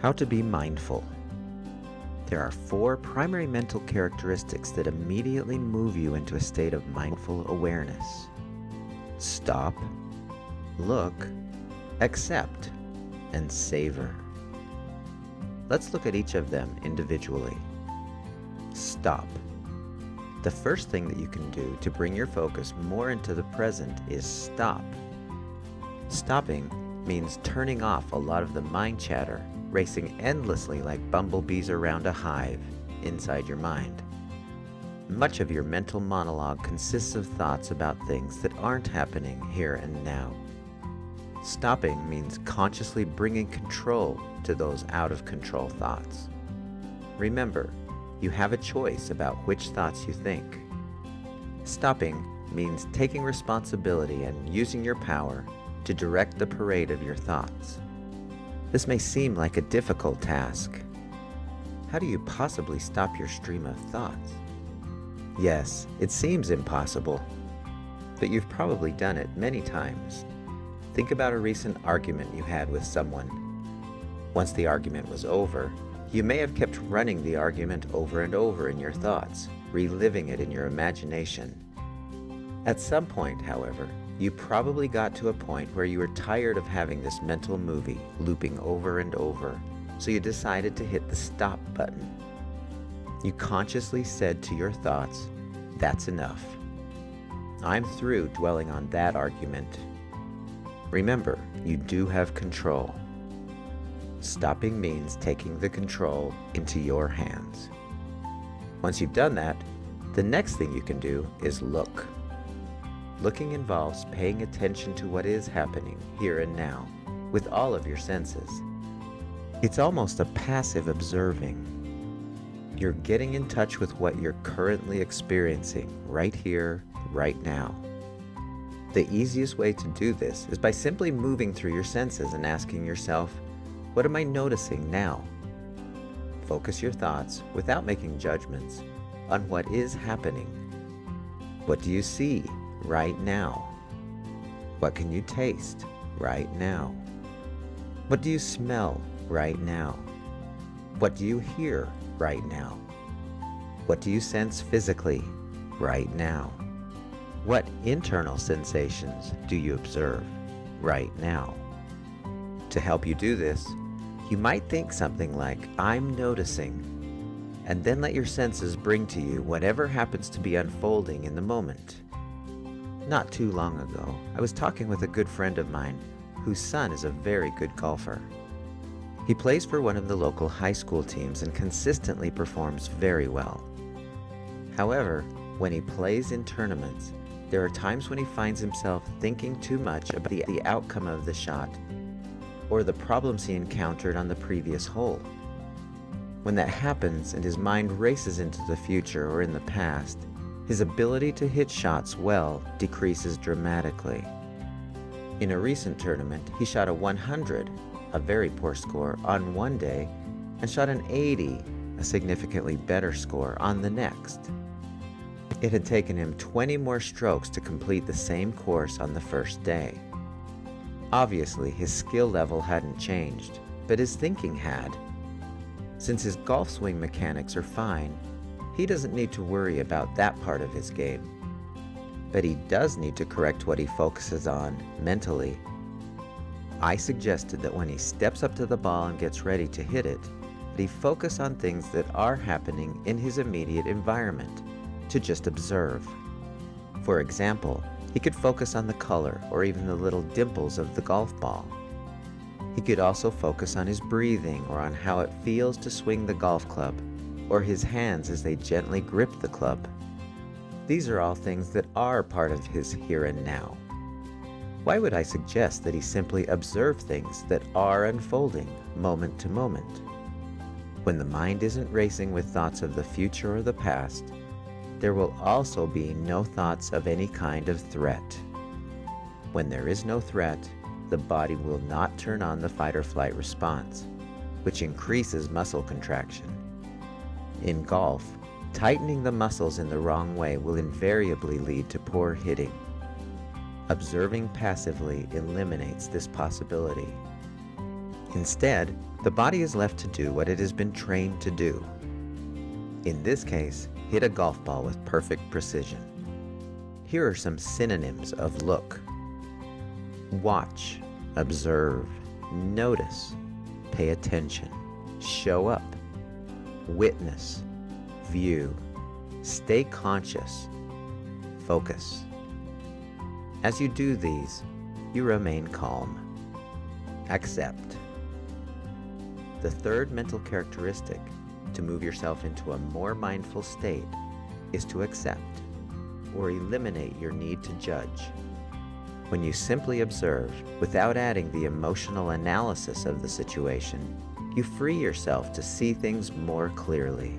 How to be mindful. There are 4 primary mental characteristics that immediately move you into a state of mindful awareness. Stop, look, accept, and savor. Let's look at each of them individually. Stop. The first thing that you can do to bring your focus more into the present is stop. Stopping means turning off a lot of the mind chatter racing endlessly like bumblebees around a hive inside your mind. Much of your mental monologue consists of thoughts about things that aren't happening here and now. Stopping means consciously bringing control to those out-of-control thoughts. Remember, you have a choice about which thoughts you think. Stopping means taking responsibility and using your power to direct the parade of your thoughts. This may seem like a difficult task. How do you possibly stop your stream of thoughts? Yes, it seems impossible, but you've probably done it many times. Think about a recent argument you had with someone. Once the argument was over, you may have kept running the argument over and over in your thoughts, reliving it in your imagination. At some point, however, you probably got to a point where you were tired of having this mental movie looping over and over, so you decided to hit the stop button. You consciously said to your thoughts, "That's enough. I'm through dwelling on that argument." Remember, you do have control. Stopping means taking the control into your hands. Once you've done that, the next thing you can do is look. Looking involves paying attention to what is happening here and now with all of your senses. It's almost a passive observing. You're getting in touch with what you're currently experiencing right here, right now. The easiest way to do this is by simply moving through your senses and asking yourself, what am I noticing now? Focus your thoughts, without making judgments, on what is happening. What do you see right now? What can you taste right now? What do you smell right now? What do you hear right now? What do you sense physically right now? What internal sensations do you observe right now? To help you do this, you might think something like, "I'm noticing," and then let your senses bring to you whatever happens to be unfolding in the moment. Not too long ago, I was talking with a good friend of mine whose son is a very good golfer. He plays for one of the local high school teams and consistently performs very well. However, when he plays in tournaments, there are times when he finds himself thinking too much about the outcome of the shot or the problems he encountered on the previous hole. When that happens and his mind races into the future or in the past, his ability to hit shots well decreases dramatically. In a recent tournament, he shot a 100, a very poor score, on one day, and shot an 80, a significantly better score, on the next. It had taken him 20 more strokes to complete the same course on the first day. Obviously, his skill level hadn't changed, but his thinking had. Since his golf swing mechanics are fine, he doesn't need to worry about that part of his game. But he does need to correct what he focuses on mentally. I suggested that when he steps up to the ball and gets ready to hit it, that he focus on things that are happening in his immediate environment, to just observe. For example, he could focus on the color or even the little dimples of the golf ball. He could also focus on his breathing or on how it feels to swing the golf club, or his hands as they gently grip the club. These are all things that are part of his here and now. Why would I suggest that he simply observe things that are unfolding moment to moment? When the mind isn't racing with thoughts of the future or the past, there will also be no thoughts of any kind of threat. When there is no threat, the body will not turn on the fight or flight response, which increases muscle contraction. In golf, tightening the muscles in the wrong way will invariably lead to poor hitting. Observing passively eliminates this possibility. Instead, The body is left to do what it has been trained to do. In this case, hit a golf ball with perfect precision. Here are some synonyms of look: watch, observe, notice, pay attention, show up, witness, view, stay conscious, focus. As you do these, you remain calm. Accept. The third mental characteristic to move yourself into a more mindful state is to accept or eliminate your need to judge. When you simply observe without adding the emotional analysis of the situation, you free yourself to see things more clearly.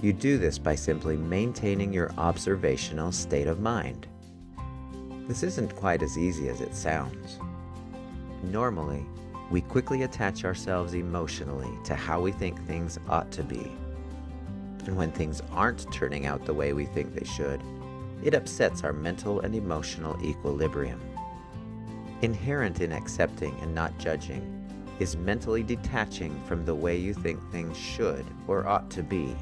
You do this by simply maintaining your observational state of mind. This isn't quite as easy as it sounds. Normally, we quickly attach ourselves emotionally to how we think things ought to be. And when things aren't turning out the way we think they should, it upsets our mental and emotional equilibrium. Inherent in accepting and not judging is mentally detaching from the way you think things should or ought to be.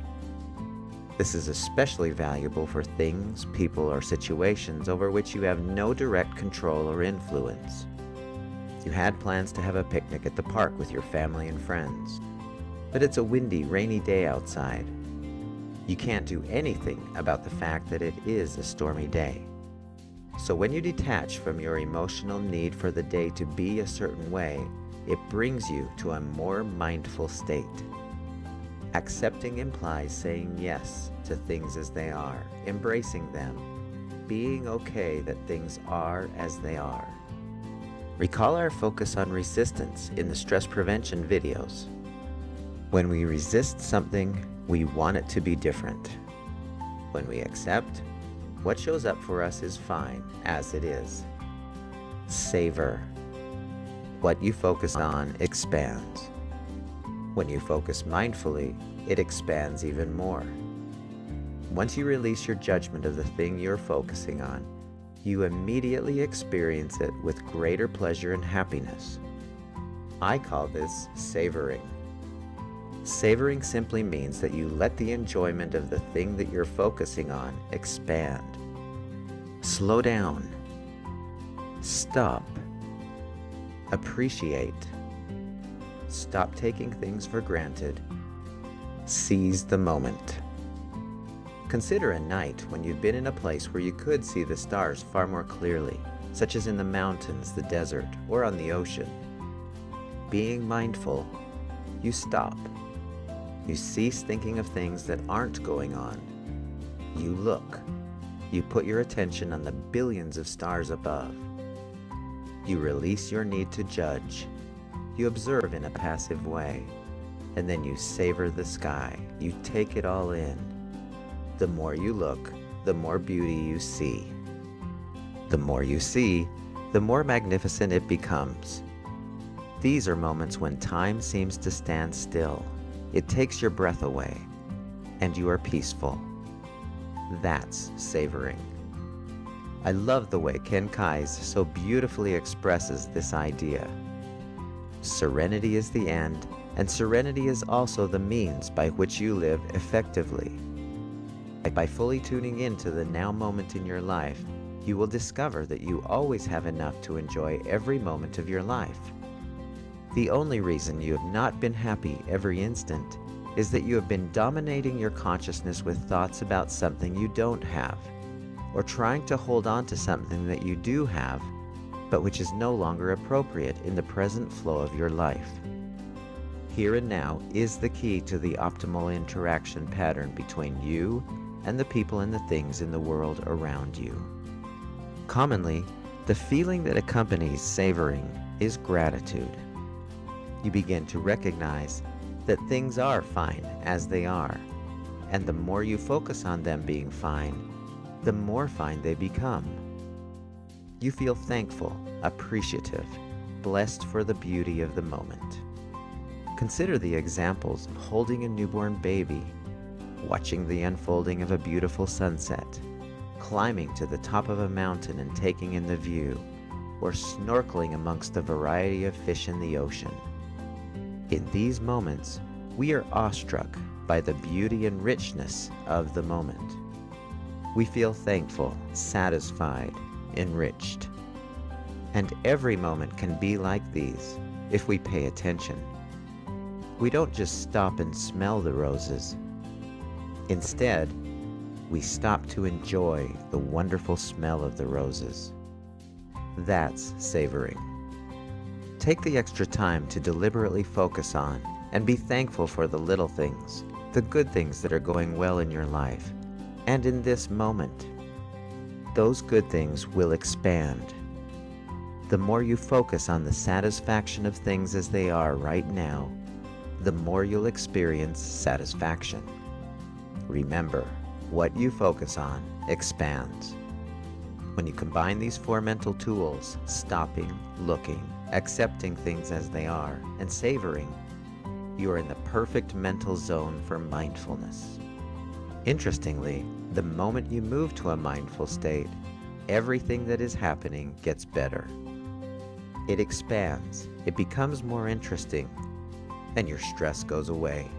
This is especially valuable for things, people, or situations over which you have no direct control or influence. You had plans to have a picnic at the park with your family and friends, but it's a windy, rainy day outside. You can't do anything about the fact that it is a stormy day. So when you detach from your emotional need for the day to be a certain way, it brings you to a more mindful state. Accepting implies saying yes to things as they are, embracing them, being okay that things are as they are. Recall our focus on resistance in the stress prevention videos. When we resist something, we want it to be different. When we accept, what shows up for us is fine as it is. Savor. What you focus on expands. When you focus mindfully, it expands even more. Once you release your judgment of the thing you're focusing on, you immediately experience it with greater pleasure and happiness. I call this savoring. Savoring simply means that you let the enjoyment of the thing that you're focusing on expand. Slow down. Stop. Appreciate. Stop taking things for granted. Seize the moment. Consider a night when you've been in a place where you could see the stars far more clearly, such as in the mountains, the desert, or on the ocean. Being mindful, you stop. You cease thinking of things that aren't going on. You look. You put your attention on the billions of stars above. You release your need to judge. You observe in a passive way. And then you savor the sky. You take it all in. The more you look, the more beauty you see. The more you see, the more magnificent it becomes. These are moments when time seems to stand still. It takes your breath away, and you are peaceful. That's savoring. I love the way Ken Kais so beautifully expresses this idea. Serenity is the end, and serenity is also the means by which you live effectively. By fully tuning into the now moment in your life, you will discover that you always have enough to enjoy every moment of your life. The only reason you have not been happy every instant is that you have been dominating your consciousness with thoughts about something you don't have, or trying to hold on to something that you do have, but which is no longer appropriate in the present flow of your life. Here and now is the key to the optimal interaction pattern between you and the people and the things in the world around you. Commonly, the feeling that accompanies savoring is gratitude. You begin to recognize that things are fine as they are, and the more you focus on them being fine, the more fine they become. You feel thankful, appreciative, blessed for the beauty of the moment. Consider the examples of holding a newborn baby, watching the unfolding of a beautiful sunset, climbing to the top of a mountain and taking in the view, or snorkeling amongst a variety of fish in the ocean. In these moments, we are awestruck by the beauty and richness of the moment. We feel thankful, satisfied, enriched. And every moment can be like these if we pay attention. We don't just stop and smell the roses. Instead, we stop to enjoy the wonderful smell of the roses. That's savoring. Take the extra time to deliberately focus on and be thankful for the little things, the good things that are going well in your life. And in this moment, those good things will expand. The more you focus on the satisfaction of things as they are right now, the more you'll experience satisfaction. Remember, what you focus on expands. When you combine these four mental tools, stopping, looking, accepting things as they are, and savoring, you are in the perfect mental zone for mindfulness. Interestingly, the moment you move to a mindful state, everything that is happening gets better. It expands, it becomes more interesting, and your stress goes away.